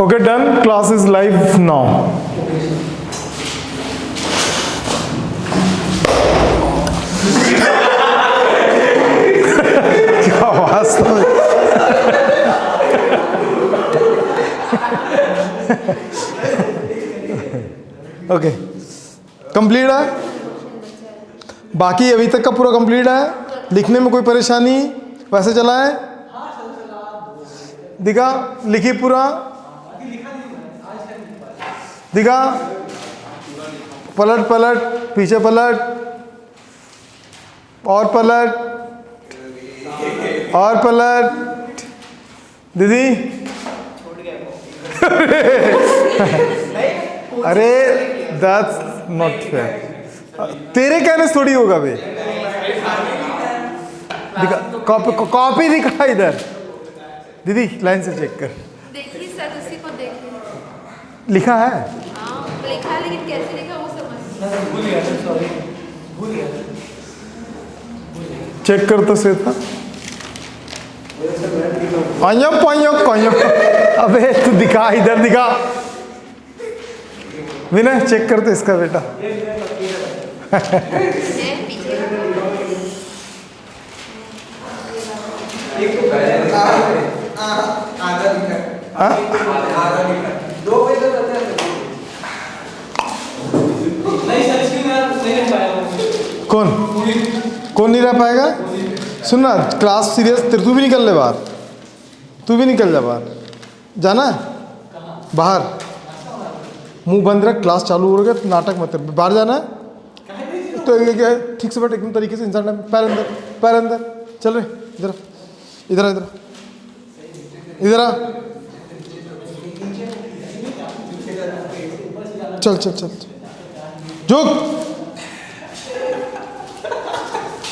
Okay, done. Class is live now. क्या वास्तव में ओके कंप्लीट है। बाकी अभी तक का पूरा कंप्लीट है। लिखने में कोई परेशानी वैसे चला है? दिखा लिखी पूरा दिखा, पलट पलट पीछे पलट और पलट और पलट। दीदी अरे दैट्स नॉट फेयर। तेरे कहने से थोड़ी होगा बे। दिखा कॉपी दिखा इधर। दीदी लाइन से चेक कर। देखिए सर, उसी को देखिए। लिखा है? हाँ लिखा है, लेकिन कैसे लिखा वो समझ। चेक कर तो सही था। पाइयो पाइयो पाइयो। अबे तू दिखा, इधर दिखा। विनय चेक करते इसका बेटा। कौन कौन नहीं रह पाएगा? सुनना, क्लास सीरियस। तू भी निकल ले बाहर, तू भी निकल जा बाहर। जाना है बाहर? मुंह बंद रख, क्लास चालू हो गया। नाटक मत कर। बाहर जाना है तो ठीक से बैठ, एकदम तरीके से इंसान। पैर अंदर, पैर अंदर। चल रहे इधर इधर इधर इधर आ। चल चल चल झुक।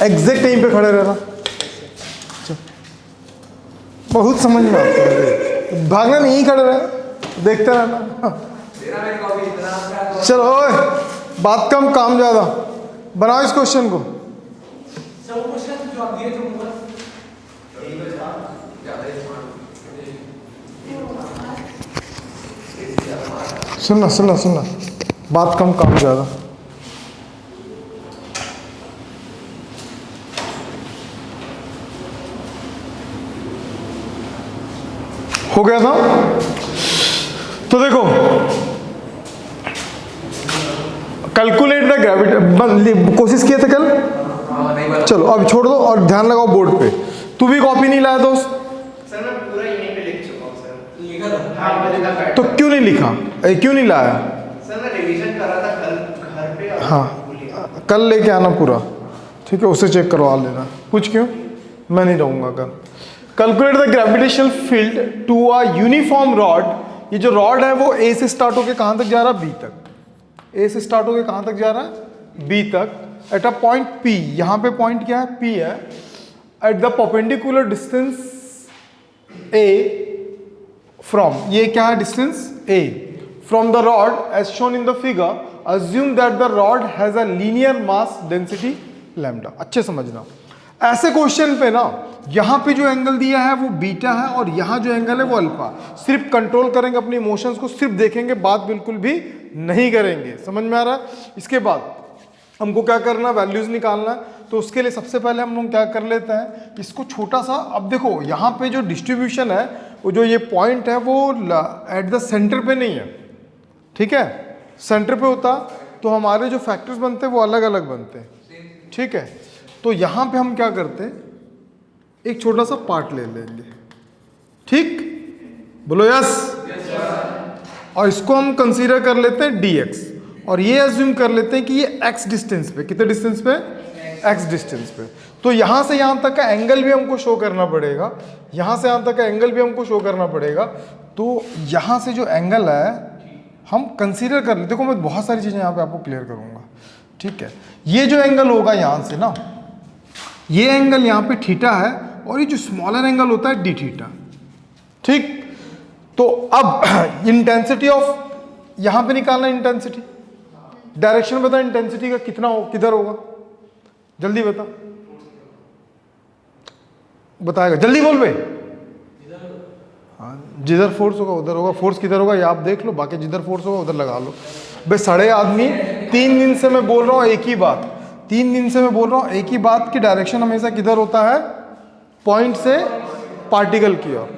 एग्जैक्ट टाइम पे खड़े रहना। बहुत समझ में आता है। भागना नहीं, खड़े रहे, देखते रहना। चलो ओए, बात कम काम ज्यादा। बनाओ इस क्वेश्चन को। सुनना सुनना सुनना, बात कम काम ज्यादा। हो गया था? तो देखो, कैलकुलेट द ग्रेविटी कोशिश किए थे कल। चलो अब छोड़ दो और ध्यान लगाओ बोर्ड पे। तू भी कॉपी नहीं लाया दोस्त? सर मैं पूरा यहीं पे लिख चुका हूं सर। लिखा था? तो क्यों नहीं लिखा? क्यों नहीं लाया? सर मैं रिवीजन कर रहा था कल घर पे। हाँ कल लेके आना पूरा, ठीक है? उसे चेक करवा लेना। कुछ क्यों? मैं नहीं रहूँगा कल। Calculate the gravitational field to a uniform rod. ये जो रॉड है वो ए से स्टार्ट होकर कहाँ तक जा रहा है? बी तक। ए से स्टार्ट होकर कहाँ तक जा रहा है? बी तक। एट अ पॉइंट पी, यहाँ पे पॉइंट क्या है? पी है। At the perpendicular distance A from, ये क्या है distance? A from the rod as shown in the figure. Assume that the rod has a linear mass density lambda. अच्छे समझना, ऐसे क्वेश्चन पे ना यहाँ पे जो एंगल दिया है वो बीटा है और यहाँ जो एंगल है वो अल्फा। सिर्फ कंट्रोल करेंगे अपने इमोशंस को, सिर्फ देखेंगे, बात बिल्कुल भी नहीं करेंगे। समझ में आ रहा है? इसके बाद हमको क्या करना? वैल्यूज निकालना है। तो उसके लिए सबसे पहले हम लोग क्या कर लेते हैं, इसको छोटा सा। अब देखो यहाँ पे जो डिस्ट्रीब्यूशन है, वो जो ये पॉइंट है वो एट द सेंटर पे नहीं है, ठीक है? सेंटर पे होता तो हमारे जो फैक्टर्स बनते हैं वो अलग अलग बनते हैं, ठीक है? तो यहाँ पे हम क्या करते हैं, एक छोटा सा पार्ट ले लेंगे, ठीक? बोलो यस। और इसको हम कंसीडर कर लेते हैं dx, और ये अज्यूम कर लेते हैं कि ये x डिस्टेंस पे, कितने डिस्टेंस पे? x डिस्टेंस पे। तो यहाँ से यहाँ तक का एंगल भी हमको शो करना पड़ेगा, यहाँ से यहाँ तक का एंगल भी हमको शो करना पड़ेगा। तो यहाँ से जो एंगल है हम कंसीडर कर लेते। देखो मैं बहुत सारी चीज़ें यहाँ पे आपको क्लियर करूँगा, ठीक है? ये जो एंगल होगा यहाँ से ना, ये एंगल यहाँ पे थीटा है, और ये जो स्मॉलर एंगल होता है डी थीटा, ठीक? तो अब इंटेंसिटी ऑफ यहाँ पे निकालना, इंटेंसिटी डायरेक्शन बता, इंटेंसिटी का कितना हो, किधर होगा? जल्दी बता, बताएगा, जल्दी बोल बे। जिधर फोर्स होगा उधर होगा, फोर्स किधर होगा ये आप देख लो, बाकी जिधर फोर्स होगा उधर लगा लो। भाई सड़े आदमी, 3 दिन से मैं बोल रहा हूँ एक ही बात, 3 दिन से मैं बोल रहा हूँ एक ही बात की डायरेक्शन हमेशा किधर होता है, पॉइंट से पार्टिकल की ओर।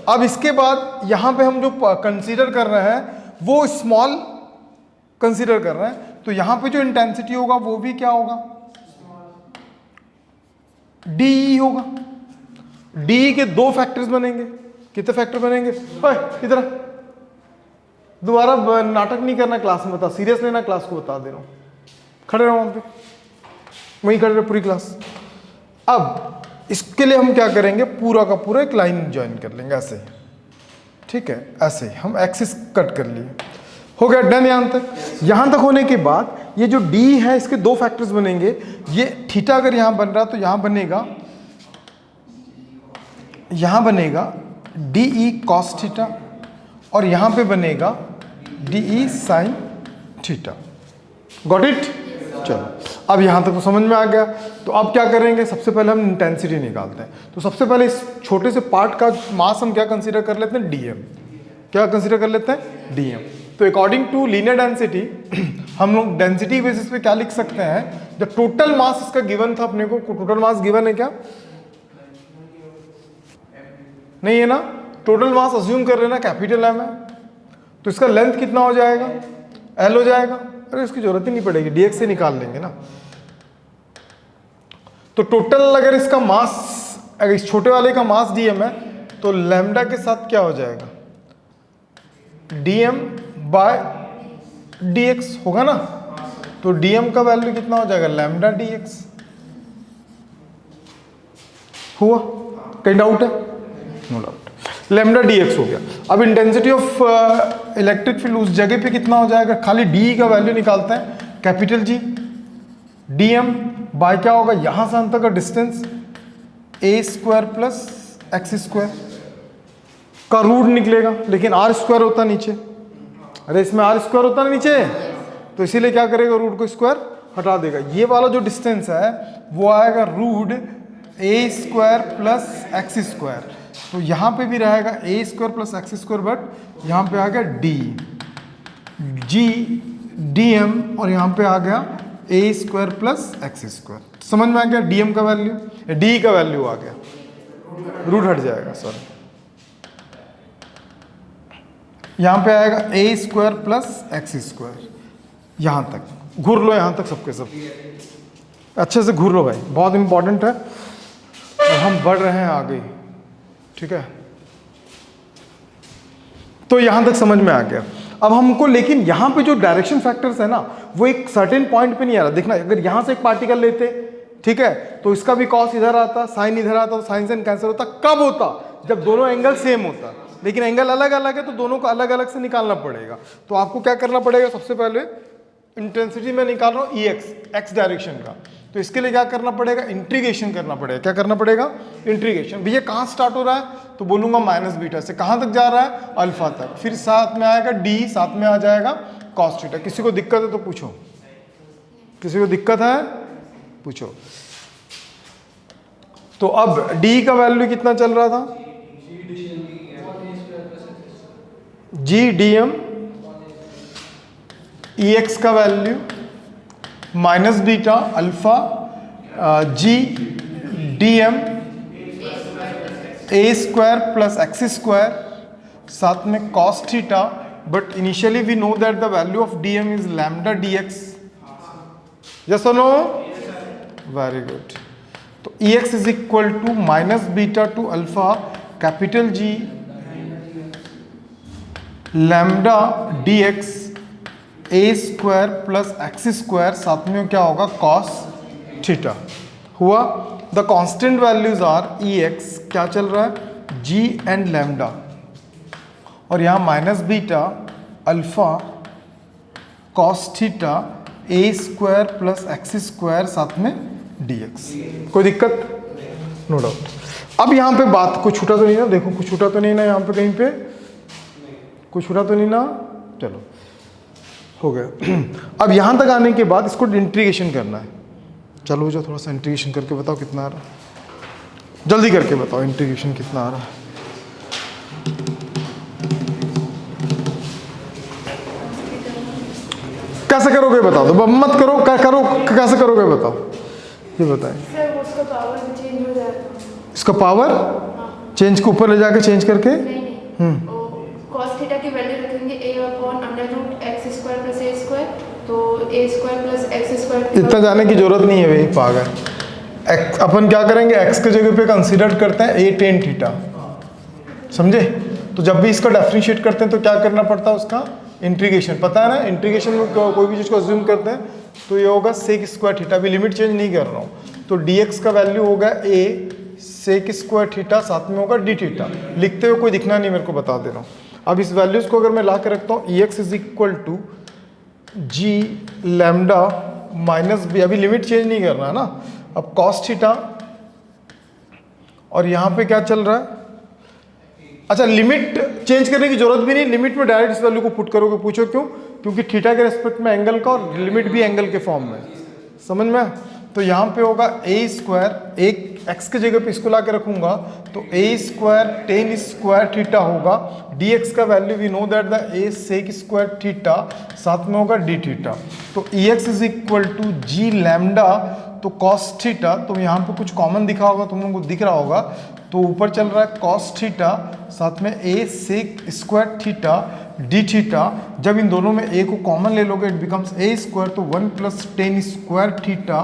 अब इसके बाद यहाँ पे हम जो कंसीडर कर रहे हैं वो स्मॉल कंसीडर कर रहे हैं, तो यहाँ पे जो इंटेंसिटी होगा वो भी क्या होगा, डी होगा। डी के 2 फैक्टर्स बनेंगे, कितने फैक्टर बनेंगे, इधर दोबारा नाटक नहीं करना क्लास में, बता सीरियस लेना, क्लास को बता दे रहा हूँ, खड़े रहो वहाँ पे, वहीं खड़े रहो पूरी क्लास। अब इसके लिए हम क्या करेंगे, पूरा का पूरा एक लाइन ज्वाइन कर लेंगे ऐसे ही, ठीक है, ऐसे ही हम एक्सिस कट कर लिए, हो गया डन यहाँ तक। यहाँ तक होने के बाद ये जो डी है इसके 2 फैक्टर्स बनेंगे, ये थीटा अगर यहाँ बन रहा तो यहाँ बनेगा डी ई कॉस थीटा, और यहाँ पे बनेगा D E sine theta. Got it. चलो अब यहाँ तक तो समझ में आ गया। तो अब क्या करेंगे, सबसे पहले हम इंटेंसिटी निकालते हैं। तो सबसे पहले इस छोटे से पार्ट का मास हम क्या कंसीडर कर लेते हैं, डीएम। क्या कंसीडर कर लेते हैं, डीएम। तो अकॉर्डिंग टू लीनियर डेंसिटी हम लोग डेंसिटी बेसिस पे क्या लिख सकते हैं, जब टोटल मास इसका गिवन था अपने को, टोटल मास गिवन है क्या, नहीं है ना, टोटल मास अज्यूम कर लेना कैपिटल एम है, तो इसका लेंथ कितना हो जाएगा, एल हो जाएगा। अरे इसकी जरूरत ही नहीं पड़ेगी, डीएक्स से निकाल लेंगे ना। तो टोटल अगर इसका मास, अगर इस छोटे वाले का मास डीएम है तो लैम्डा के साथ क्या हो जाएगा, डीएम बाय डीएक्स होगा ना। तो डीएम का वैल्यू कितना हो जाएगा, लैम्डा डीएक्स। हुआ, कहीं डाउट है, नो डाउट, लैम्डा डीएक्स हो गया। अब इंटेंसिटी ऑफ इलेक्ट्रिक फील्ड उस जगह पे कितना हो जाएगा, खाली डी का वैल्यू निकालते हैं, कैपिटल जी, डीएम बाय क्या होगा, यहां से अंत का डिस्टेंस ए स्क्वायर प्लस एक्स स्क्वायर का रूट निकलेगा, लेकिन आर स्क्वायर होता नीचे। अरे इसमें आर स्क्वायर होता ना नीचे, तो इसीलिए क्या करेगा, रूट को स्क्वायर हटा देगा। ये वाला जो डिस्टेंस है वो आएगा root A square plus X square. तो यहाँ पे भी रहेगा A square plus X square, but यहाँ पे आ गया डी जी डी एम, और यहाँ पे आ गया ए स्क्वायर प्लस एक्स स्क्वायर। समझ में आ गया, डीएम का वैल्यू, डी का वैल्यू आ गया, रूट हट जाएगा, सॉरी, यहाँ पे आएगा ए स्क्वायर प्लस एक्स स्क्वायर। यहाँ तक घूर लो, यहाँ तक सबके सब अच्छे से घूर लो भाई, बहुत इंपॉर्टेंट है और हम बढ़ रहे हैं आगे, ठीक है। तो यहां तक समझ में आ गया। अब हमको, लेकिन यहां पे जो डायरेक्शन फैक्टर्स है ना, वो एक सर्टेन पॉइंट पे नहीं आ रहा। देखना, अगर यहां से एक पार्टिकल लेते, ठीक है, तो इसका भी कॉस इधर आता, साइन इधर आता, तो साइन साइन कैंसिल होता। कब होता, जब दोनों एंगल सेम होता, लेकिन एंगल अलग अलग है तो दोनों को अलग अलग से निकालना पड़ेगा। तो आपको क्या करना पड़ेगा, सबसे पहले इंटेंसिटी में निकाल रहा हूं ई एक्स, एक्स डायरेक्शन का, तो इसके लिए क्या करना पड़ेगा, इंटीग्रेशन करना पड़ेगा। क्या करना पड़ेगा, इंटीग्रेशन। भैया कहाँ स्टार्ट हो रहा है, तो बोलूंगा माइनस बीटा से, कहाँ तक जा रहा है, अल्फा तक, फिर साथ में आएगा डी, साथ में आ जाएगा कॉस थीटा। किसी को दिक्कत है तो पूछो, किसी को दिक्कत है पूछो। तो अब डी का वैल्यू कितना चल रहा था, G D M, E X का value minus beta alpha G D M A square plus X square, साथ में cos theta. But initially we know that the value of D M is lambda D X. Yes और no, very good. तो E X is equal to minus beta to alpha capital G lambda D X A square plus X square, साथ में क्या होगा, cos theta. हुआ। The constant values are E X, क्या चल रहा है, जी एंड लैम्डा, और यहाँ minus beta alpha cos theta A square plus X square, साथ में डी एक्स। कोई दिक्कत, नो डाउट। अब यहाँ पे बात कुछ छूटा तो नहीं ना, देखो कुछ छूटा तो नहीं ना, यहाँ पे कहीं पे कुछ छूटा तो नहीं ना, चलो हो गया। अब यहाँ तक आने के बाद इसको इंटीग्रेशन करना है। चलो जो थोड़ा सा इंटीग्रेशन करके बताओ कितना आ रहा है, जल्दी करके बताओ इंटीग्रेशन कितना आ रहा है। कैसे करोगे बता दो, मत करो, करो कैसे करोगे बताओ, ये बताएं। सर उसका पावर चेंज हो जाएगा। इसका पावर चेंज को ऊपर ले जाके चेंज करके, नहीं cos थीटा की वैल्यू रखेंगे a/√x² + a², तो a² + x²। इतना जाने की जरूरत नहीं है भाई पागल। अपन क्या करेंगे, x के जगह पे कंसीडर करते हैं a tan थीटा, समझे। तो जब भी इसका डेफिनेशिएट करते हैं तो क्या करना पड़ता है, उसका इंटीग्रेशन, पता है ना। इंटीग्रेशन में कोई भी चीज़ को अज्यूम करते हैं तो ये होगा sec² थीटा, अभी लिमिट चेंज नहीं कर रहा हूँ। तो dx का वैल्यू होगा a sec² थीटा, साथ में होगा d थीटा। लिखते हुए कोई दिखना नहीं, मेरे को बता दे रहा हूँ। अब इस वैल्यूज को अगर मैं ला के रखता हूँ, ex = g lambda minus b, अभी लिमिट चेंज नहीं करना है ना। अब cos थीटा, और यहाँ पे क्या चल रहा है, अच्छा लिमिट चेंज करने की जरूरत भी नहीं, लिमिट में डायरेक्ट इस वैल्यू को पुट करोगे। पूछो क्यों, क्योंकि थीटा के रेस्पेक्ट में एंगल का और लिमिट भी एंगल के फॉर्म में, समझ में। तो यहाँ पे होगा a², एक x के जगह पे इसको ला के रखूंगा तो a² tan² थीटा होगा। dx का value we know that the a sec² theta, साथ में होगा d थीटा। तो ex = g लैम्डा, तो cos थीटा, तो यहाँ पे कुछ कॉमन दिखा होगा, तुम लोगों को दिख रहा होगा, तो ऊपर चल रहा है cos थीटा, साथ में a sec² theta d theta. जब इन दोनों में a को कॉमन ले लोगे, इट बिकम्स a², तो 1 + tan² थीटा,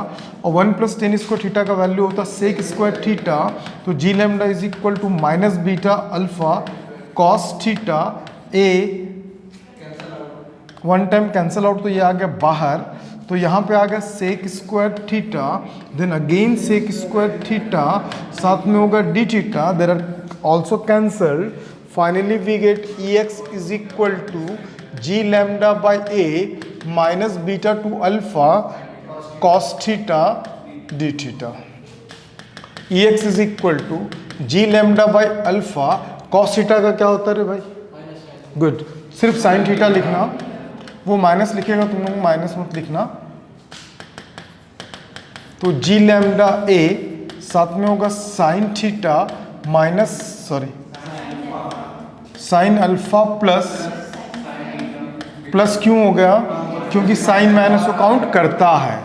और 1 + tan² थीटा का वैल्यू होता है sec² थीटा। तो g lambda = -β alpha cos theta, a 1 time cancel out, तो ये आ गया बाहर। तो यहाँ पे आ गया sec² theta, then again sec² theta, साथ में होगा d theta, there are also cancelled. Finally we get ex = g lambda by a -β to alpha cos theta d theta. ex = g lambda by alpha cos theta का क्या होता है रे भाई, good, सिर्फ sin थीटा लिखना, वो माइनस लिखेगा, तुम लोग माइनस मत लिखना। तो g लैम्डा a, साथ में होगा sin theta minus sin alpha plus क्यों हो गया, क्योंकि साइन माइनस को काउंट करता है,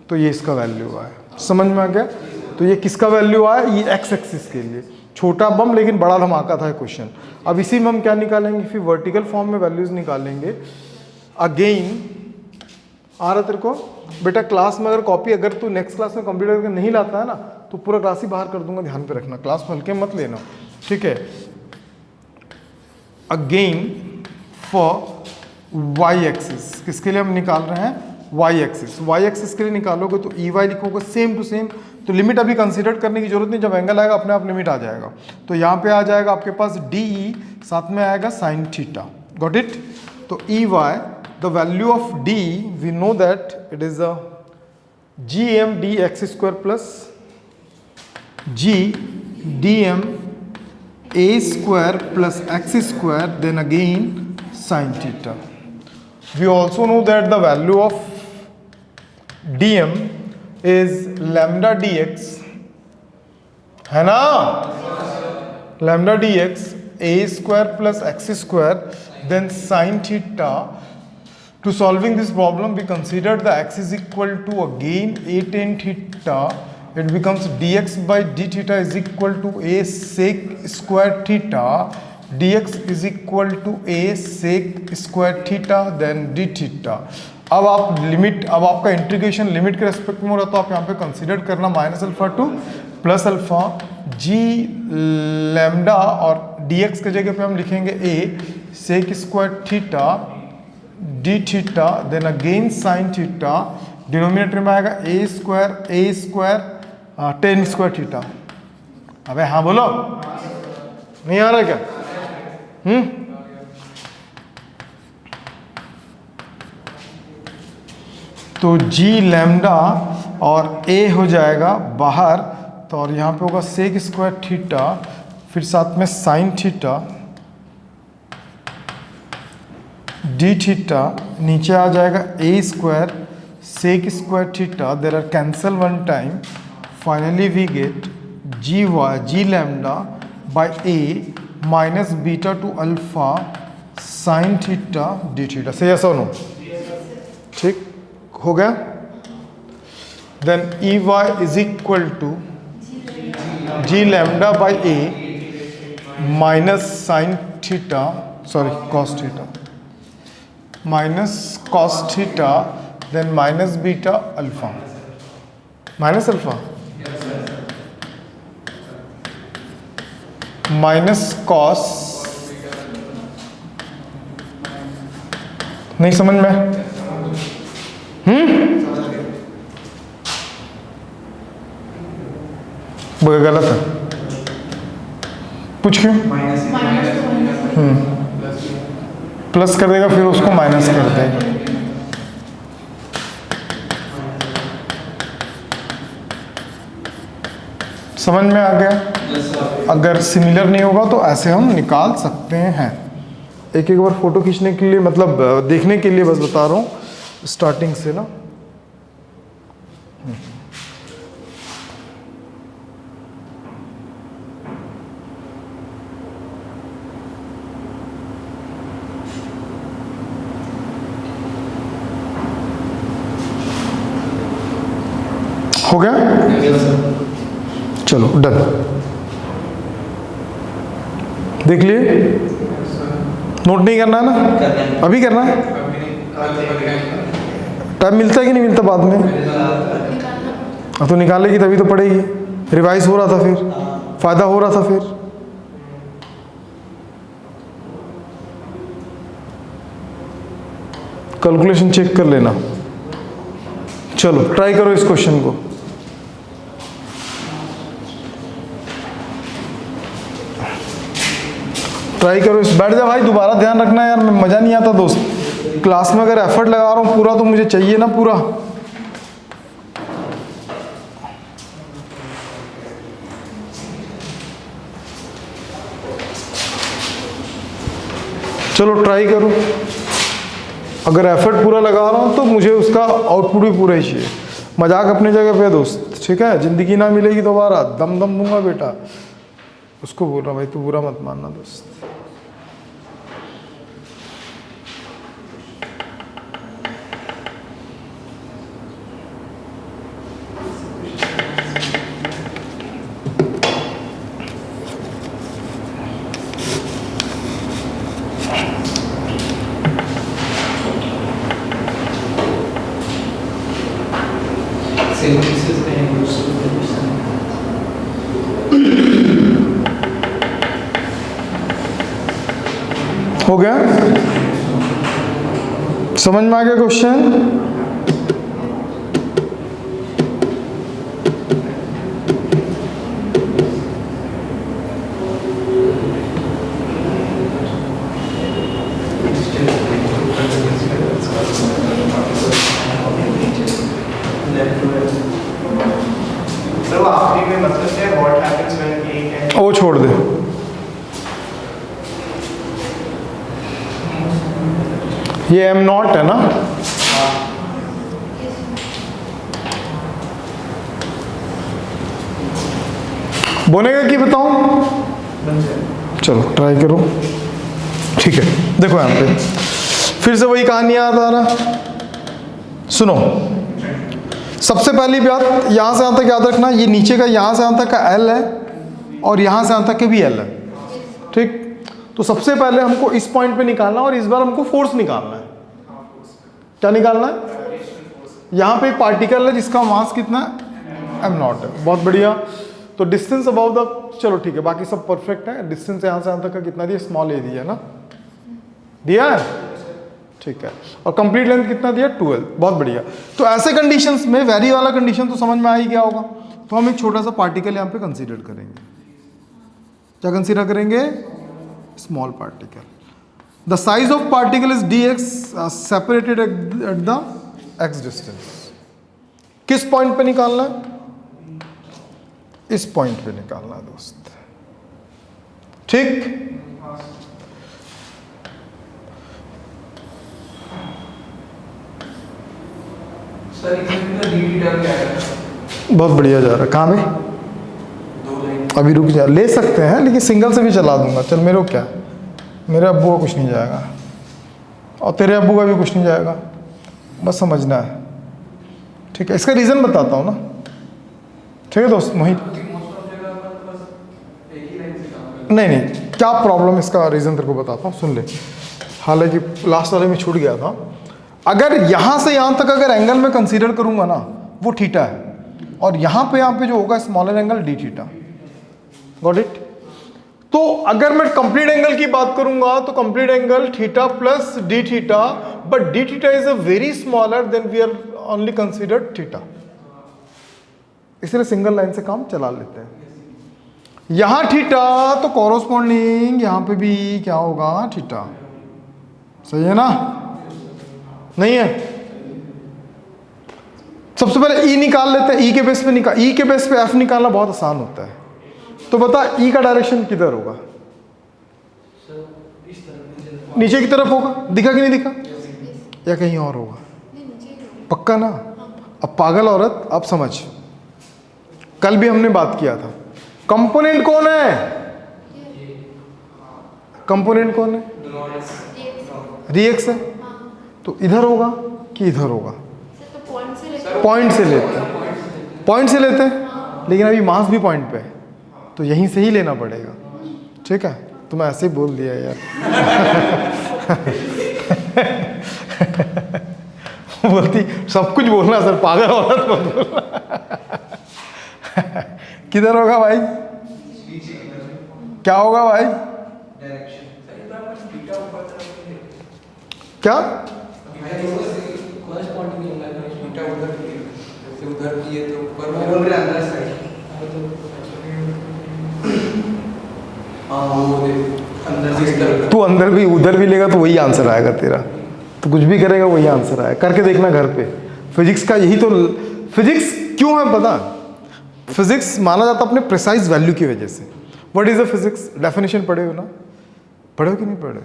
तो ये इसका वैल्यू आया, समझ में आ गया। तो ये किसका वैल्यू आया, ये x एक्सिस के लिए, छोटा बम लेकिन बड़ा धमाका था क्वेश्चन। अब इसी में हम क्या निकालेंगे, फिर वर्टिकल फॉर्म में वैल्यूज निकालेंगे। अगेन आ रहा तेरे को बेटा, क्लास में अगर कॉपी, अगर तू नेक्स्ट क्लास में कंप्लीट करके नहीं लाता है ना, तो पूरा क्लास ही बाहर कर दूंगा, ध्यान पे रखना, क्लास में हल्के मत लेना, ठीक है। अगेन फॉर वाई एक्सिस, किसके लिए हम निकाल रहे हैं, वाई एक्सिस। वाई एक्सिस के लिए निकालोगे तो ई वाई लिखोगे सेम टू सेम, तो लिमिट अभी कंसीडर करने की जरूरत नहीं, जब एंगल आएगा अपने आप लिमिट आ जाएगा। तो यहाँ पे आ जाएगा आपके पास डी ई, साथ में आएगा साइन थीटा, गॉट इट। तो E Y, the value of D, we know that it is a G M D x² plus G D M a² plus x², then again sin theta. We also know that the value of dm is lambda dx, है ना, lambda dx a² plus x², then sin theta. To solving this problem, we considered the x is equal to again a tan theta. It becomes dx by d theta is equal to a sec² theta, dx is equal to a sec² theta, then d theta. अब आप limit, अब आपका integration limit के respect में हो रहा, तो आप यहाँ पे कंसीडर करना -α टू +α g लैम्डा, और dx के जगह पे हम लिखेंगे a sec² theta d theta, then again sine theta, denominator में आएगा a² tan² थीटा। अबे हाँ बोलो, नहीं आ रहा क्या, तो g लैम्डा और a हो जाएगा बाहर, तो और यहाँ पे होगा sec² थीटा, फिर साथ में साइन थीटा d थीटा, नीचे आ जाएगा a² sec² theta, there are cancel one time, finally we get g lambda by a -β to alpha sine theta d theta. से यस और नो? ठीक हो गया। Then E Y is equal to G lambda by A minus sine theta, sorry cos theta, minus cos theta, then minus beta alpha, minus alpha minus cos, नहीं समझ में? वो गलत है, पूछ क्यों? प्लस कर देगा फिर उसको माइनस कर देगा। समझ में आ गया? अगर सिमिलर नहीं होगा तो ऐसे हम निकाल सकते हैं। एक एक बार फोटो खींचने के लिए, मतलब देखने के लिए बस बता रहा हूँ स्टार्टिंग से ना। हो गया? चलो डन। देख लिए? नोट नहीं करना है ना? अभी करना है? टाइम मिलता है कि नहीं मिलता बाद में? तो निकालेगी तभी तो पड़ेगी। रिवाइज हो रहा था फिर, फायदा हो रहा था फिर। कैलकुलेशन चेक कर लेना। चलो ट्राई करो इस क्वेश्चन को। ट्राई करो इस, बैठ जा भाई, दोबारा ध्यान रखना यार, मज़ा नहीं आता दोस्त। क्लास में अगर एफर्ट लगा रहा हूँ पूरा तो मुझे चाहिए ना पूरा। चलो ट्राई करो। अगर एफर्ट पूरा लगा रहा हूँ तो मुझे उसका आउटपुट भी पूरा ही चाहिए। मजाक अपनी जगह पे दोस्त, ठीक है? ज़िंदगी ना मिलेगी दोबारा, दम दम दूंगा बेटा। उसको बोल रहा भाई, तू बुरा मत मानना दोस्त। हो गया? समझ में आ गया क्वेश्चन? सर वो आखिरी में मतलब क्या, what happens when A can, वो छोड़ दे। ये एम नॉट है ना? बनेगा कि बताऊं? चलो ट्राई करो। ठीक है, देखो यहाँ पे फिर से वही कहानी याद आ रहा। सुनो, सबसे पहली बात, यहाँ से यहाँ तक याद रखना, ये नीचे का यहाँ से यहाँ तक का एल है और यहाँ से यहाँ तक के भी एल है। ठीक, तो सबसे पहले हमको इस पॉइंट पे निकालना और इस बार हमको फोर्स निकालना है। क्या निकालना है? यहाँ पे एक पार्टिकल है जिसका मास कितना है? एम नॉट है। बहुत बढ़िया। तो डिस्टेंस अबाउ द, चलो ठीक है, बाकी सब परफेक्ट है। डिस्टेंस यहाँ से यहाँ तक का कितना दिया? स्मॉल ए दिया ना? दिया है? ठीक है। और कंप्लीट लेंथ कितना दिया? 12। बहुत बढ़िया। तो ऐसे कंडीशंस में, वेरी वाला कंडीशन तो समझ में आ ही गया होगा। तो हम एक छोटा सा पार्टिकल यहाँ पे कंसीडर करेंगे। क्या कंसीडर करेंगे? Small particle. The size of particle is dx separated at the x distance. किस पॉइंट पे निकालना है? इस पॉइंट पे निकालना है दोस्त। ठीक, सर इसमें तो डी टर्म क्या है? बहुत बढ़िया जा रहा है। कहाँ पे? 2 लाइन। अभी रुक जा, ले सकते हैं लेकिन सिंगल से भी चला दूंगा। चल, मेरे को क्या, मेरे अब्बू का कुछ नहीं जाएगा और तेरे अब्बू का भी कुछ नहीं जाएगा। बस समझना है, ठीक है। इसका रीज़न बताता हूँ ना, ठीक है दोस्त मोहित। नहीं, क्या प्रॉब्लम, इसका रीज़न तेरे को बताता हूँ, सुन ले। हालांकि लास्ट वाले में छूट गया था। अगर यहाँ से यहाँ तक अगर एंगल में कंसीडर करूँगा ना, वो थीटा है, और यहाँ पे जो होगा smaller angle D theta. Got it? तो अगर मैं कंप्लीट एंगल की बात करूंगा तो complete angle theta plus D theta, but D theta is a very smaller then we are only considered theta, इसलिए सिंगल लाइन से काम चला लेते हैं। यहां थीटा तो कॉरोस्पॉन्डिंग यहां पे भी क्या होगा, थीटा। सही है ना? नहीं है? सबसे पहले ई निकाल लेते हैं, ई के बेस पे एफ निकालना बहुत आसान होता है। तो बता ई का डायरेक्शन किधर होगा? नीचे की तरफ होगा, दिखा कि नहीं दिखा? या कहीं और होगा? पक्का ना? अब पागल औरत, अब समझ, कल भी हमने बात किया था, कंपोनेंट कौन है? कंपोनेंट कौन है? रिएक्स है, तो इधर होगा कि इधर होगा? पॉइंट से लेते हैं, लेकिन अभी मास भी पॉइंट पे है, तो यहीं से ही लेना पड़ेगा, ठीक है? तो मैं ऐसे ही बोल दिया यार। बोलती सब कुछ बोलना सर, पागल औरत मत बोलना। किधर होगा भाई? क्या होगा भाई? क्या? तू अंदर भी उधर भी लेगा तो वही आंसर आएगा तेरा, तो कुछ भी करेगा वही आंसर आएगा। करके देखना घर पे। फिजिक्स का यही तो, फिजिक्स क्यों है पता? फिजिक्स माना जाता अपने प्रिसाइज वैल्यू की वजह से। What is a physics? Definition पढ़े हो ना? पढ़े हो कि नहीं पढ़े?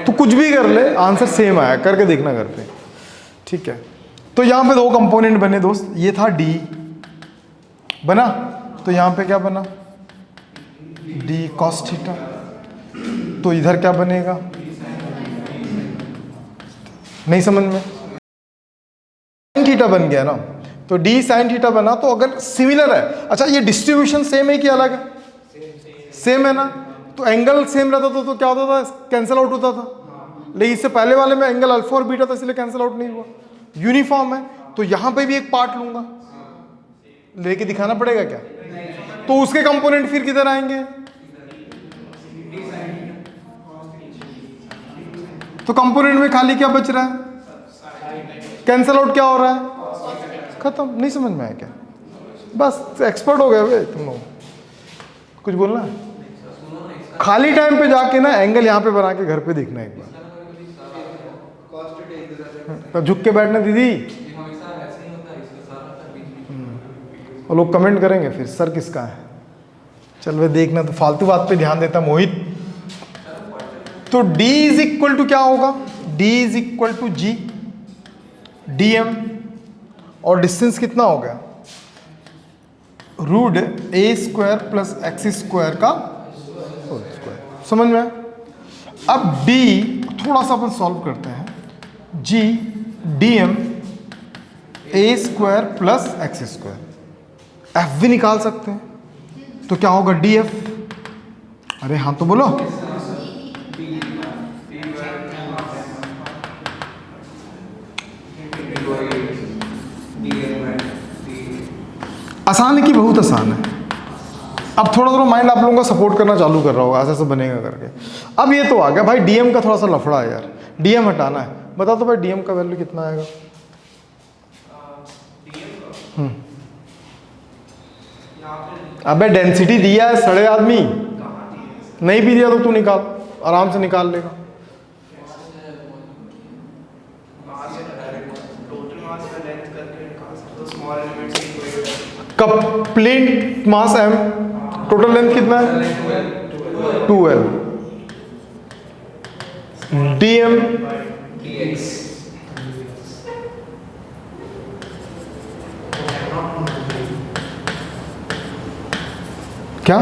तो कुछ भी कर ले, आंसर सेम आया। करके देखना घर पे, ठीक है? तो यहाँ पे दो कंपोनेंट बने दोस्त, ये था डी बना, तो यहाँ पे क्या बना? D cos theta. तो इधर क्या बनेगा? नहीं समझ में? साइन थीटा बन गया ना, तो डी साइन थीटा बना। तो अगर सिमिलर है, अच्छा ये डिस्ट्रीब्यूशन सेम है कि अलग है? सेम है ना, तो एंगल सेम रहता तो क्या होता था? कैंसिल आउट होता था। लेकिन इससे पहले वाले में एंगल अल्फा और बीटा था, इसलिए कैंसिल आउट नहीं हुआ। यूनिफॉर्म है, तो यहां पे भी एक पार्ट लूंगा, लेके दिखाना पड़ेगा क्या? तो उसके कंपोनेंट फिर किधर आएंगे? तो कंपोनेंट में खाली क्या बच रहा है? कैंसिल आउट क्या हो रहा है? खत्म। नहीं समझ में आया क्या? बस एक्सपर्ट हो गए भाई तुम लोग। कुछ बोलना है? खाली टाइम पे जाके ना एंगल यहाँ पे बना के घर पे देखना एक बार। तो झुक के बैठना दीदी, और लोग कमेंट करेंगे फिर सर किसका है। चल वे देखना, तो फालतू बात पे ध्यान देता मोहित। तो D इज इक्वल टू क्या होगा? D इज इक्वल टू G DM, और डिस्टेंस कितना हो गया? Root a square plus X square का होल स्क्वायर। समझ में? अब D थोड़ा सा अपन सॉल्व करते हैं। G DM a square plus X square, F भी निकाल सकते हैं, तो क्या होगा? DF। अरे हाँ तो बोलो। आसान है कि बहुत आसान है? अब थोड़ा थोड़ा माइंड आप लोगों का सपोर्ट करना चालू कर रहा होगा, ऐसे बनेगा करके। अब ये तो आ गया भाई, DM का थोड़ा सा लफड़ा है यार, DM हटाना है। बता तो भाई DM का वैल्यू कितना आएगा? अबे डेंसिटी दिया है सड़े आदमी, नहीं भी दिया तो तू निकाल, आराम से निकाल लेगा। कपलिंग मास M, टोटल लेंथ कितना है? 2L। DM क्या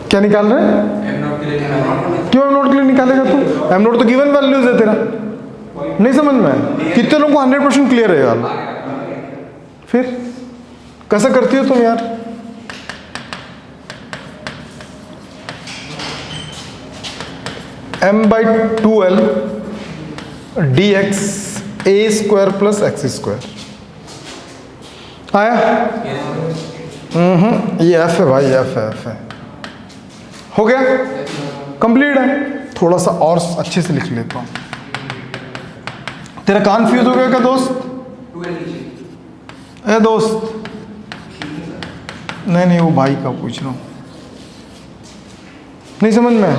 क्या निकाल रहे हैं? क्यों एम नॉट के लिए निकालेगा तू? एम नॉट तो गिवन वैल्यूज है तेरा, नहीं समझ में आया? कितने लोगों को 100% क्लियर है यार? फिर कैसा करती हो तुम यार? m by 2l dx a square plus X square आया? ये f है भाई, f है। हो गया, कंप्लीट है। थोड़ा सा और अच्छे से लिख लेता हूं। तेरा कान फ्यूज हो गया क्या दोस्त? ए दोस्त, नहीं वो भाई का पूछ रहा हूं, नहीं समझ में आया?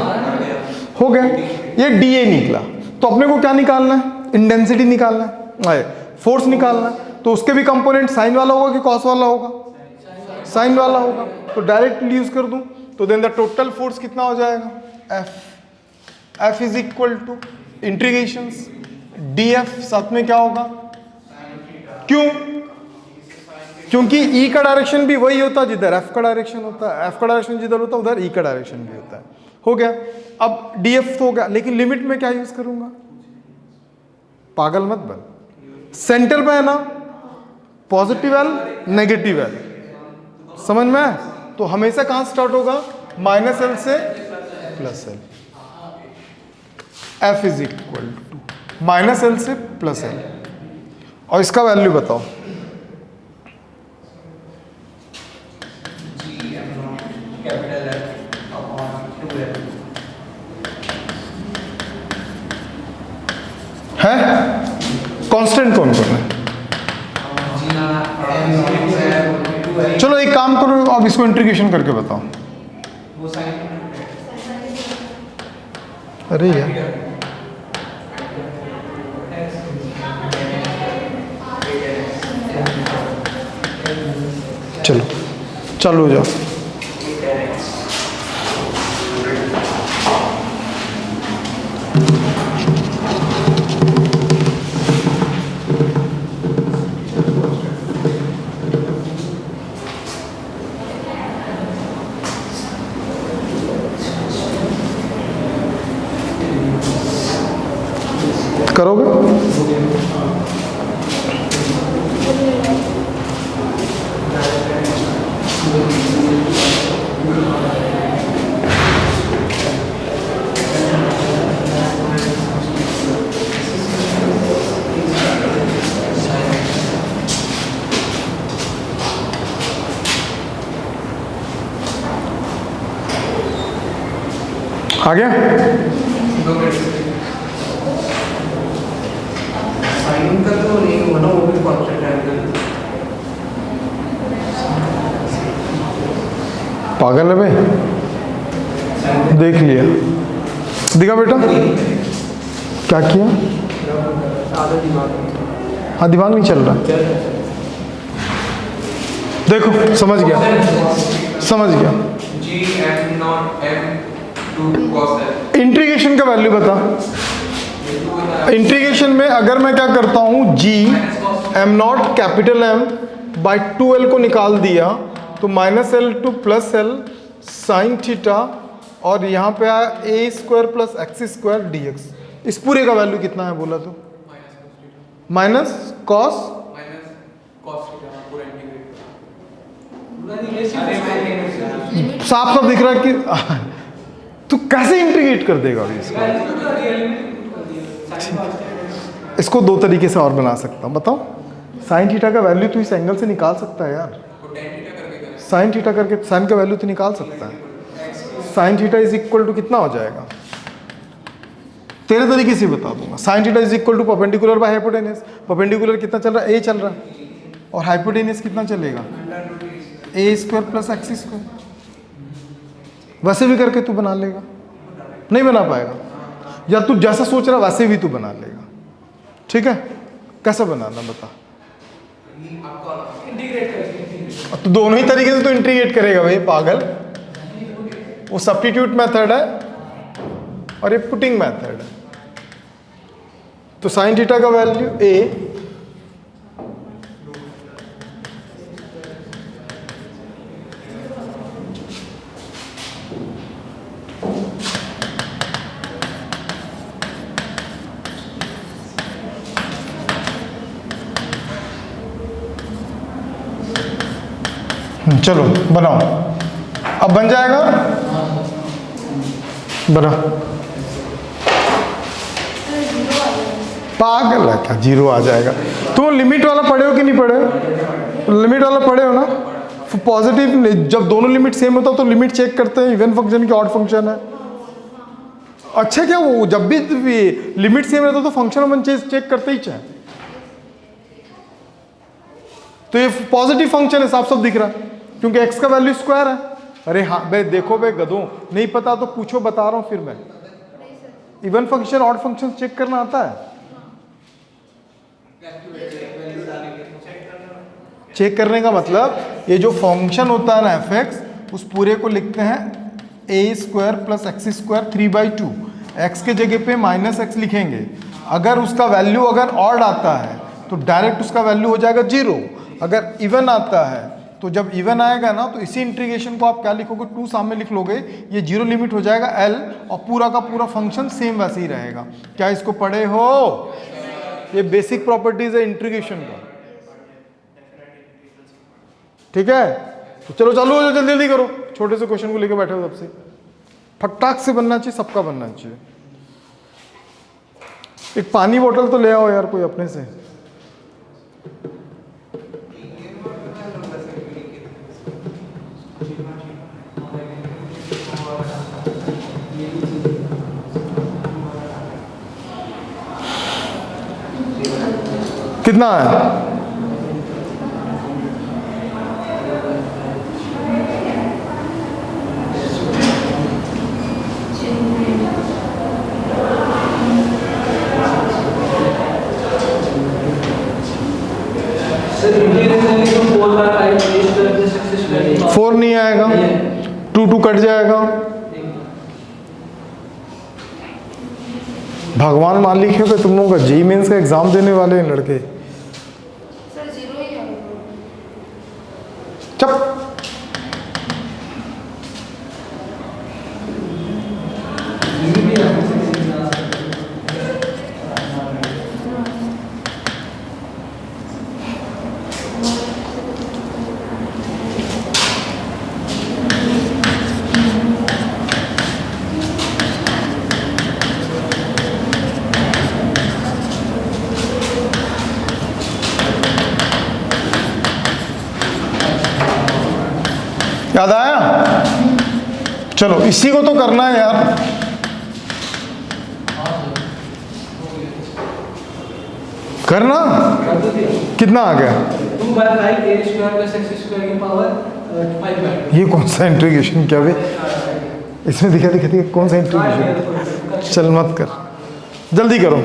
हो गया, ये dA निकला, तो अपने को क्या निकालना है? इंटेंसिटी निकालना है, फोर्स निकालना है। तो उसके भी कंपोनेंट साइन वाला होगा कि कॉस वाला होगा? साइन वाला होगा। तो डायरेक्टली यूज कर दूं तो देन द टोटल फोर्स कितना हो जाएगा? F is equal to integrations dF, साथ में क्या होगा? क्यों? क्योंकि E का डायरेक्शन भी वही होता है जिधर F का डायरेक्शन होता है, F का डायरेक्शन जिधर होता है उधर E का डायरेक्शन भी होता है। हो गया, अब dF तो हो गया, लेकिन लिमिट में क्या यूज करूंगा? पागल मत बन, सेंटर पे है ना पॉजिटिव एल नेगेटिव एल, समझ में आया? तो हमेशा कहां स्टार्ट होगा? -L से +L। F is equal to -L से +L। और इसका वैल्यू बताओ। है कांस्टेंट कौन कौन है? चलो एक काम करो, अब इसको इंटीग्रेशन करके बताओ। अरे यार, चलो चालू हो जाओ। करोगे? आ गया? साइन का तो नहीं हुआ ना, वो भी कांस्टेंट है। पागल है भाई, देख लिया, दिखा बेटा क्या किया? हाँ दिमाग नहीं चल रहा, देखो समझ गया, समझ गया। इंटीग्रेशन का वैल्यू बता। इंटीग्रेशन में अगर मैं क्या करता हूं, g m0 capital M by 2l को निकाल दिया तो -L to +L sine theta, और यहाँ पे आया a square plus X square dx। इस पूरे का वैल्यू कितना है बोला तो? माइनस कॉस साफ साफ दिख रहा है कि तू कैसे इंटीग्रेट कर देगा अभी इसको? इसको दो तरीके से और बना सकता हूं, बताओ। साइन थीटा का वैल्यू तो इस एंगल से निकाल सकता है यार, साइन थीटा करके साइन का वैल्यू तो निकाल सकता है। Sine theta is equal to कितना हो जाएगा? तेरे तरीके से बता दूंगा। Sine theta is equal to perpendicular by hypotenuse. Perpendicular कितना चल रहा है? ए चल रहा है, और हाइपोटेनस कितना चलेगा? ए स्क्वायर प्लस एक्स स्क्वायर। वैसे भी करके तू बना लेगा, नहीं बना पाएगा, या तू जैसा सोच रहा वैसे भी तू बना लेगा। ठीक है, कैसा बनाना बता? तो दोनों ही तरीके से तो इंटीग्रेट करेगा भाई पागल। वो सब्स्टिट्यूट मेथड है और ये पुटिंग मेथड है। तो साइन थीटा का वैल्यू ए चलो बनाओ, अब बन जाएगा, बना। पागल है क्या, जीरो आ जाएगा। तुम लिमिट वाला पढ़े हो कि नहीं पढ़े हो? लिमिट वाला पढ़े हो ना। पॉजिटिव जब दोनों लिमिट सेम होता तो लिमिट चेक करते हैं, इवन फंक्शन की ऑड फंक्शन है। अच्छा क्या वो जब भी लिमिट सेम रहता तो फंक्शन अपन चेक करते ही चाहे। तो ये पॉजिटिव फंक्शन है, साफ साफ दिख रहा क्योंकि x का वैल्यू स्क्वायर है। अरे हाँ बे देखो बे गधों, नहीं पता तो पूछो, बता रहा हूं फिर मैं। Even function odd function check करना आता है? चेक करने का मतलब ये जो फंक्शन होता है ना f(x), उस पूरे को लिखते हैं a² + x² 3/2। x के जगह पे -x लिखेंगे। अगर उसका वैल्यू अगर ऑड आता है तो डायरेक्ट उसका वैल्यू हो जाएगा 0। अगर इवन आता है तो जब इवन आएगा ना तो इसी इंटीग्रेशन को आप क्या लिखोगे, 2 सामने लिख लोगे, ये 0 लिमिट हो जाएगा l, और पूरा का पूरा फंक्शन सेम वैसे ही रहेगा। क्या इसको पढ़े हो? ये बेसिक प्रॉपर्टीज है इंटीग्रेशन का, ठीक है। तो चलो चालू हो जाओ, जल्दी जल्दी करो। छोटे से क्वेश्चन को लेकर बैठे हो, सबसे फटाक से बनना चाहिए, सबका बनना चाहिए। एक पानी बोतल तो ले आओ यार कोई अपने से। कितना है? फोर नहीं आएगा, 2 कट जाएगा। भगवान मालिक है कि तुम लोगों का जेईई मेंस का एग्जाम देने वाले हैं लड़के। सर 0 ही है। चप। याद आया? चलो इसी को तो करना है यार। करना कितना आ गया? ये कौन सा इंटीग्रेशन क्या भाई? इसमें दिखा दिखा कौन सा इंटीग्रेशन? चल मत कर, जल्दी करो।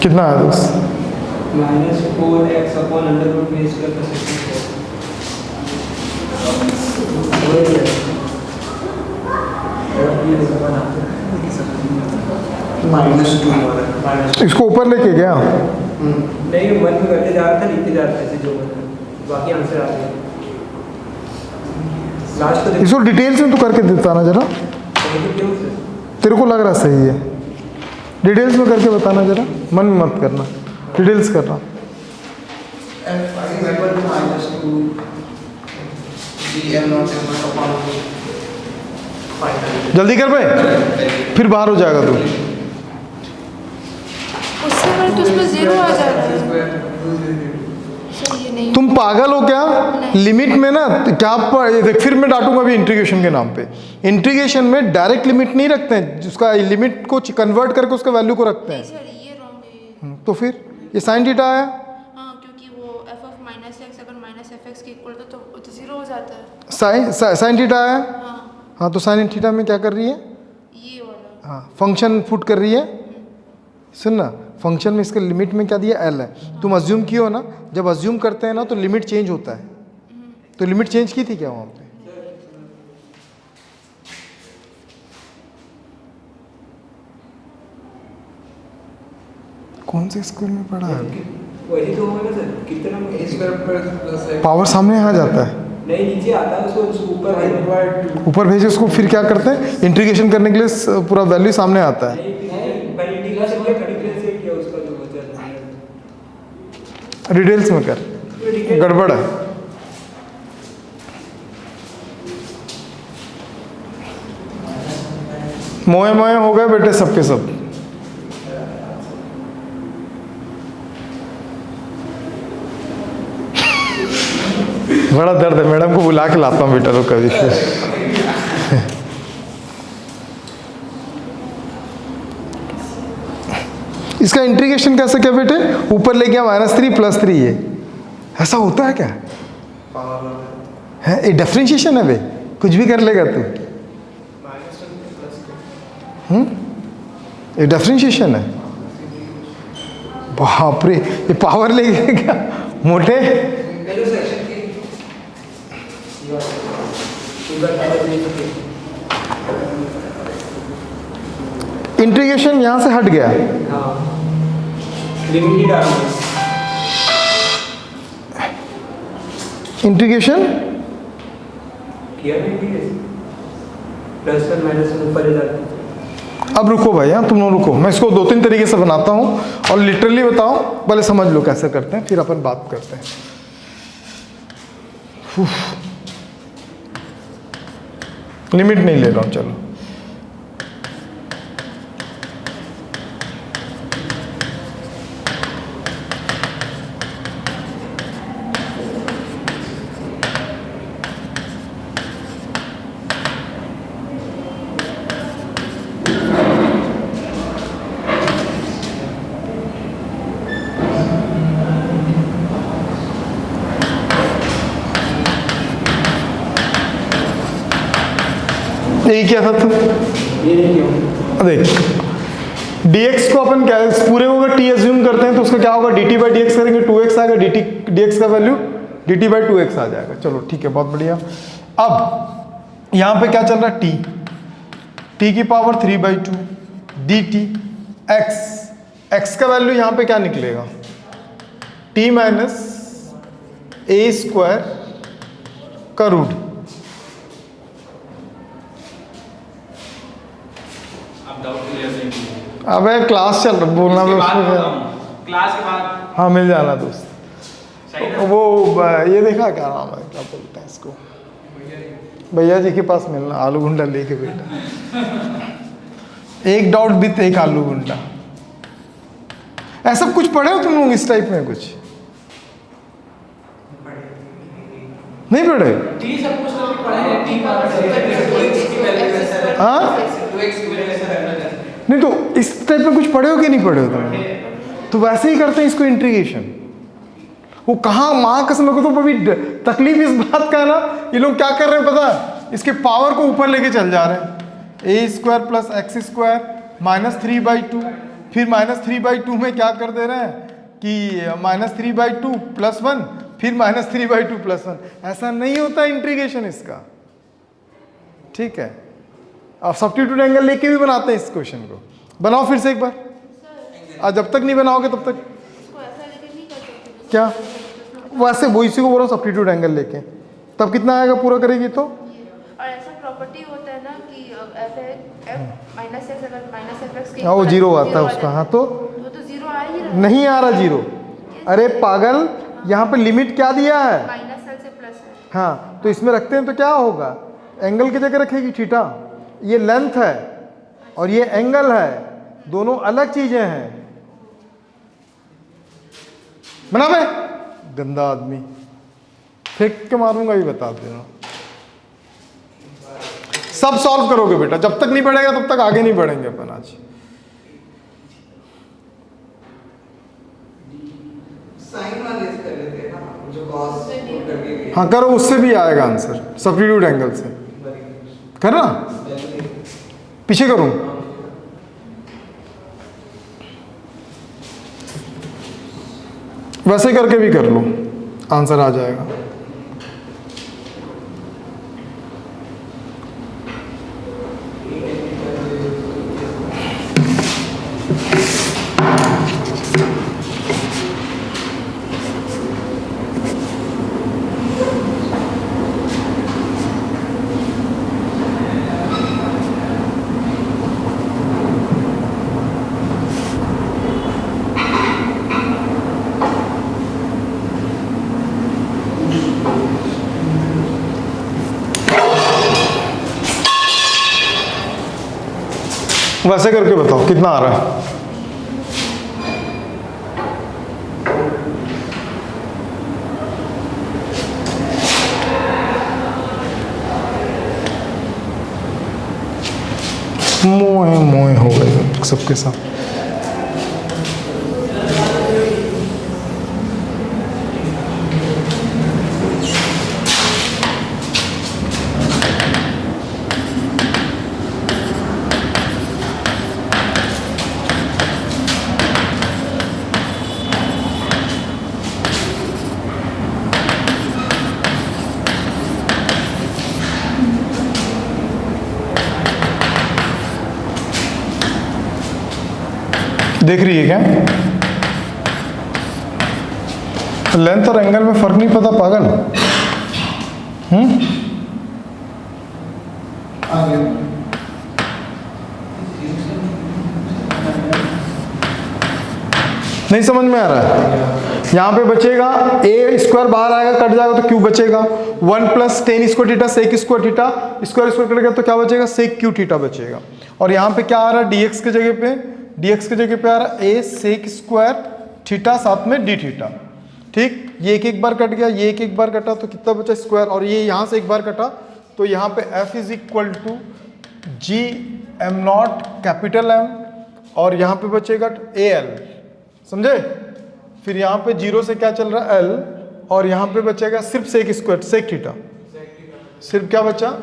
कितना है दोस्त? -2 इसको ऊपर लेके गया नहीं, मन में करते जा रहा था, लिखते जा रहे थे जो बाकी आंसर आ गए लास्ट को। इसको डिटेल्स में तो करके देता ना जरा, तेरे को लग रहा सही है। डिटेल्स में करके बताना जरा, मन में मत करना, डिटेल्स करना। जल्दी कर भाई, फिर बाहर हो जाएगा तू। उससे पर तो उसमें 0 आ जा रहा है। सर ये नहीं, तुम पागल हो क्या? लिमिट में ना क्या देख, फिर मैं डांटूंगा भी इंटीग्रेशन के नाम पे। इंटीग्रेशन में डायरेक्ट लिमिट नहीं रखते हैं, उसका लिमिट को कन्वर्ट करके उसका वैल्यू को रखते हैं। सर ये रॉन्ग है। तो फिर ये साइन थीटा आया। हाँ, क्योंकि वो f ऑफ -x अगर -fx के इक्वल तो 0 हो जाता है। साइन थीटा आया। हाँ, हाँ तो साइन थीटा में क्या कर रही है? ये वाला। हाँ फंक्शन पुट कर रही है। सुन ना, फंक्शन में इसके लिमिट में क्या दिया? एल है। तुम अज्यूम किए हो ना, जब अज्यूम करते हैं ना तो लिमिट चेंज होता है। तो लिमिट चेंज की थी क्या वहाँ पे? कौन से स्कूल में पढ़ा है? वही तो होगा ना सर, कितना ए स्क्वायर प्लस एक्स पावर सामने आ जाता है, नहीं नीचे आता है, उसको ऊपर भेजना। ऊपर भेजे उसको, फिर क्या करते हैं इंटीग्रेशन करने के लिए पूरा वैल्यू सामने आता है। नहीं पहले इंटीग्रेशन किया, डिफरेंशिएट किया उसका जो बचा है। डिटेल्स में कर, गड़बड़ है। मोए मोए हो गए बेटे सबके सब। बड़ा दर्द है, मैडम को बुला के लाता हूँ बेटा तो कभी फिर। इसका इंटीग्रेशन कैसे क्या बेटे, ऊपर ले गया -3 +3 ये ऐसा होता है क्या है? ये डिफरेंशिएशन है बे, कुछ भी कर लेगा तू। ये डिफरेंशिएशन है, बाप रे, ये पावर ले गया क्या मोटे। पहले सेक्शन की इंटीग्रेशन यहाँ से हट गया, हाँ लिमिट ही डाल दो। इंटीग्रेशन किया ना integration, plus one minus one ऊपर ले जाते हैं। अब रुको भाई, हाँ तुम लोग रुको, मैं इसको 2-3 तरीके से बनाता हूँ और लिटरली बताओ, पहले समझ लो कैसे करते हैं, फिर अपन बात करते हैं। लिमिट नहीं ले रहा हूँ, चलो यही क्या था तू, ये नहीं क्यों, देख dx को अपन क्या इस पूरे को अगर t एज्यूम करते हैं तो उसका क्या होगा, dt/dx करेंगे 2x आएगा, dx का वैल्यू dt/2x आ जाएगा। चलो ठीक है, बहुत बढ़िया। अब यहाँ पे क्या चल रहा है, t की पावर 3/2 dt x का वैल्यू यहाँ पे क्या निकलेगा, t - a² का रूट। अबे क्लास चल रहा, बोलना भी उसमें क्या, क्लास के बाद हाँ मिल जाना दोस्त। सही ना? वो ये देखा क्या नाम है, क्या बोलते हैं इसको, भैया जी के पास मिलना, आलू गुंडा लेके बेटा, एक डॉट विथ एक आलू गुंडा। ऐसा कुछ पढ़े हो तुम लोग इस टाइप में, कुछ नहीं पढ़े? टी सब कुछ तो पढ़े हैं, टी का हाँ 2x की वजह से रहना है। नहीं तो इस टाइप में कुछ पढ़े हो कि नहीं पढ़े हो तुम? तो वैसे ही करते हैं इसको इंटीग्रेशन। वो कहाँ माँ कसम को, तो अभी तकलीफ इस बात का है ना, ये लोग क्या कर रहे हैं पता है, इसके पावर को ऊपर लेके चल जा रहे हैं, a² + x² -3/2, फिर -3/2 में क्या कर दे रहे हैं कि -3/2 + 1, फिर -3/2 + 1। ऐसा नहीं होता इंटीग्रेशन इसका, ठीक है। आप सब्स्टिट्यूट एंगल लेके भी बनाते हैं इस क्वेश्चन को, बनाओ फिर से एक बार, आज जब तक नहीं बनाओगे तब तक इसको ऐसा लेके नहीं कर सकते क्या, वैसे वो इसी को बोल रहा हूँ सब्स्टिट्यूट एंगल लेके, तब कितना आएगा पूरा करेगी तो। और ऐसा प्रॉपर्टी होता है ना कि f-x अगर -fx के हाँ वो जीरो आता है उसका, हाँ तो जीरो आ ही रहा है, नहीं आ रहा जीरो, अरे पागल, यहाँ पे लिमिट क्या दिया है, -l से प्लस है। हाँ तो इसमें रखते हैं तो क्या होगा, एंगल की जगह रखेगी थीटा, ये लेंथ है और ये एंगल है, दोनों अलग चीजें हैं। बना बे गंदा आदमी, फेंक के मारूंगा ये बता देना। सब सॉल्व करोगे बेटा, जब तक नहीं बढ़ेगा तब तक आगे नहीं बढ़ेंगे अपन आज। साइन वाले से कर लेते हैं ना, जो cos करके हाँ करो, उससे भी आएगा आंसर, सब्स्टिट्यूट एंगल से करना। पीछे करूं, वैसे करके भी कर लो, आंसर आ जाएगा। वैसे करके बताओ कितना आ रहा है। मोए मोए हो गए सबके साथ। देख रही है क्या? लेंथ और एंगल में फर्क नहीं पता पागल। आगे नहीं समझ में आ रहा है। यहाँ पे बचेगा ए स्क्वायर बाहर आएगा कट जाएगा तो क्यू बचेगा 1 plus tan square theta sec square theta square square cut गया तो क्या बचेगा सेक क्यू थीटा बचेगा। और यहाँ पे क्या आ रहा है डीएक्स की जगह पे dx की जगह पे आ रहा है ए सेक स्क्वायर थीटा साथ में डी थीटा। ठीक, ये एक एक बार कट गया, ये एक एक बार कटा तो कितना बचा स्क्वायर, और ये यहाँ से एक बार कटा तो यहाँ पे f is equal to G M not capital M और यहाँ पे बचेगा ए एल। समझे? फिर यहाँ पे जीरो से क्या चल रहा है एल और यहाँ पे बचेगा सिर्फ सेक स्क्वायर सेक थीटा, सिर्फ क्या बचा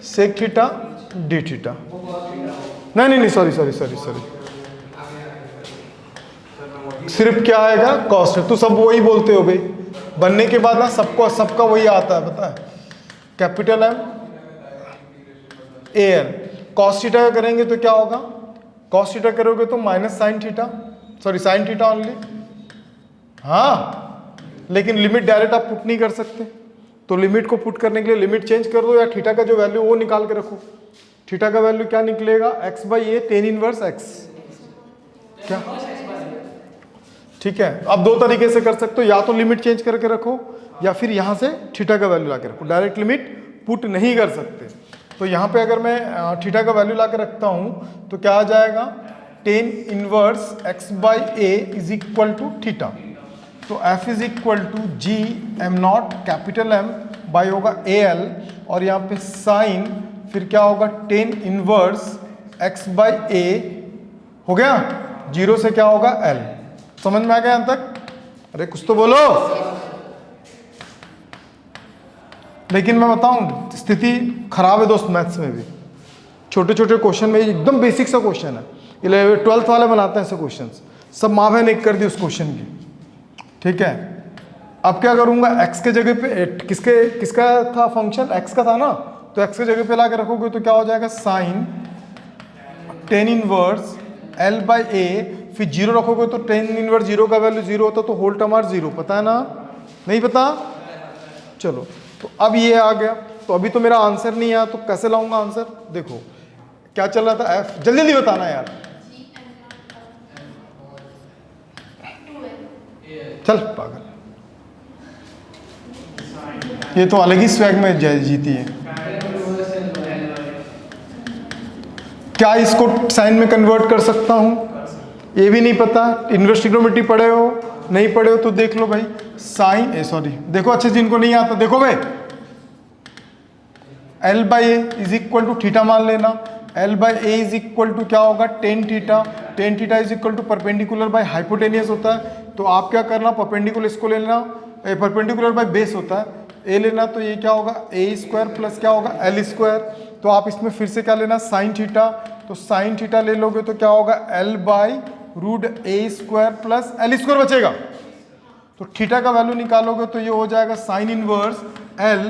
सेक थीटा डी थीटा। नहीं सॉरी सिर्फ क्या आएगा कॉस्ट। तो सब वही बोलते हो भाई, बनने के बाद ना सबका वही आता है पता है, capital M A L. Cos theta का करेंगे तो क्या होगा, कॉस्ट थीटा करोगे तो minus sine theta, sorry sine theta only. हाँ, लेकिन लिमिट डायरेक्ट आप पुट नहीं कर सकते, तो लिमिट को पुट करने के लिए लिमिट चेंज कर दो या थीटा का जो वैल्यू वो निकाल के रखो। थीटा का वैल्यू क्या निकलेगा x by A ten inverse x. क्या ठीक है, अब दो तरीके से कर सकते हो, या तो लिमिट चेंज करके रखो या फिर यहाँ से थीटा का वैल्यू ला के रखो। डायरेक्ट लिमिट पुट नहीं कर सकते। तो यहाँ पे अगर मैं थीटा का वैल्यू ला के रखता हूँ तो क्या आ जाएगा tan inverse X by A is equal to theta. तो F is equal to G M not capital M by होगा ए एल और यहाँ पे साइन फिर क्या होगा टेन इनवर्स एक्स बाई ए हो गया, जीरो से क्या होगा एल। समझ में आ गया यहाँ तक? अरे कुछ तो बोलो। लेकिन मैं बताऊं स्थिति खराब है दोस्त मैथ्स में भी। छोटे छोटे क्वेश्चन में एकदम बेसिक सा क्वेश्चन है, 12th वाले बनाते हैं ऐसे क्वेश्चंस, सब माँ बहन एक कर दी उस क्वेश्चन की। ठीक है, अब क्या करूंगा x के जगह पे किसका था फंक्शन, x का था ना, तो x के जगह पे ला के रखोगे तो क्या हो जाएगा sine tan inverse l by A, फिर जीरो रखोगे तो टेन इनवर्स जीरो का वैल्यू जीरो होता तो होल टर्म आर जीरो। पता है ना? नहीं पता? चलो, तो अब ये आ गया, तो अभी तो मेरा आंसर नहीं आया तो कैसे लाऊंगा आंसर। देखो क्या चल रहा था f, जल्दी जल्दी बताना यार। चल पागल, ये तो अलग ही स्वैग में जीती है। क्या इसको साइन में कन्वर्ट कर सकता हूं? ये भी नहीं पता। इनवर्स ट्रिग्नोमेट्री पढ़े हो नहीं पढ़े हो तो देख लो भाई। साइन सॉरी देखो अच्छे जिनको नहीं आता देखो भाई, L by A is equal to theta मान लेना। L by A is equal to क्या होगा tan theta. Tan theta is equal to perpendicular by hypotenuse होता है, तो आप क्या करना परपेंडिकुलर इसको ले लेना, परपेंडिकुलर बाई बेस होता है ए लेना, तो ये क्या होगा ए स्क्वायर प्लस क्या होगा एल स्क्वायर। तो आप इसमें फिर से क्या लेना साइन थीटा, तो साइन थीटा ले लोगे तो क्या होगा L by root A square plus L square बचेगा। तो थीटा का वैल्यू निकालोगे तो ये हो जाएगा sign inverse L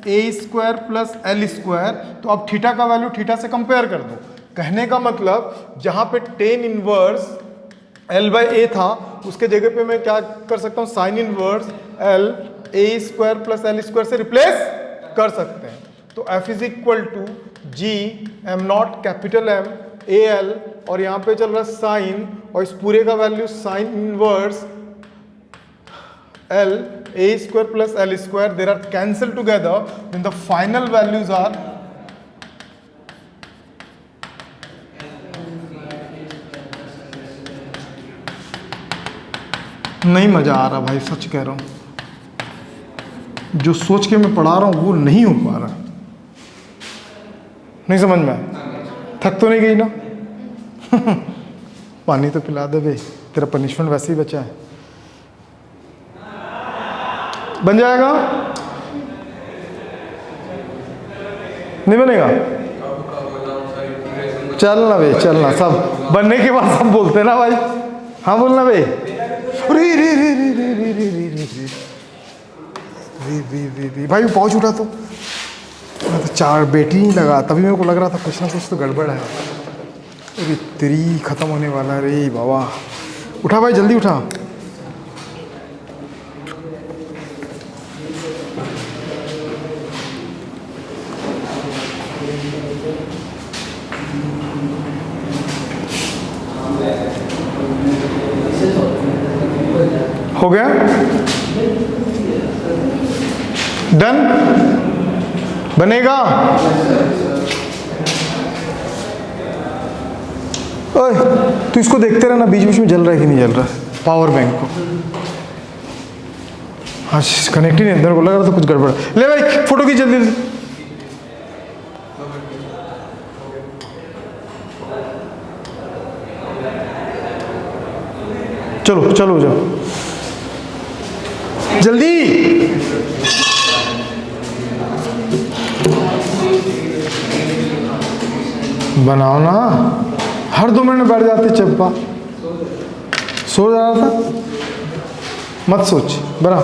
A square plus L square. तो अब थीटा का वैल्यू थीटा से कंपेयर कर दो। कहने का मतलब जहां पे tan inverse L by A था उसके जगह पे मैं क्या कर सकता हूं sine inverse L A square plus L square से रिप्लेस कर सकते हैं। तो F is equal to G M not capital M A L और यहाँ पे चल रहा है साइन और इस पूरे का value sine inverse L A square plus L square, there are cancel together, then the final values are नहीं मज़ा आ रहा भाई, सच कह रहा हूँ। जो सोच के मैं पढ़ा रहा हूँ वो नहीं हो पा रहा। नहीं समझ में आया? थक तो नहीं गई ना? पानी तो पिला दे बे, तेरा पनिशमेंट वैसे ही बचा है। बन जाएगा? नहीं बनेगा? चलना बे, चलना। सब बनने के बाद सब बोलते हैं ना भाई, हाँ बोलना बे। रे रे रे रे रे रे रे रे रे रे रे रे रे भाई पहुंच उठा तो मैं तो 4 बेटी नहीं लगा, तभी मेरे को लग रहा था कुछ ना कुछ तो गड़बड़ है। अरे तेरी खत्म होने वाला है रे बाबा। उठा भाई, जल्दी उठा। हो गया? डन? बनेगा? ओए तू इसको देखते रहना, बीच बीच में जल रहा है कि नहीं जल रहा है पावर बैंक को। हाँ कनेक्ट ही नहीं, अंदर को लग रहा था कुछ गड़बड़। ले भाई फोटो की जल्दी जल्दी। चलो चलो जाओ जल्दी। बनाओ ना, हर 2 मिनट में बैठ जाती चप्पा। सो जा रहा था, मत सोच, बना।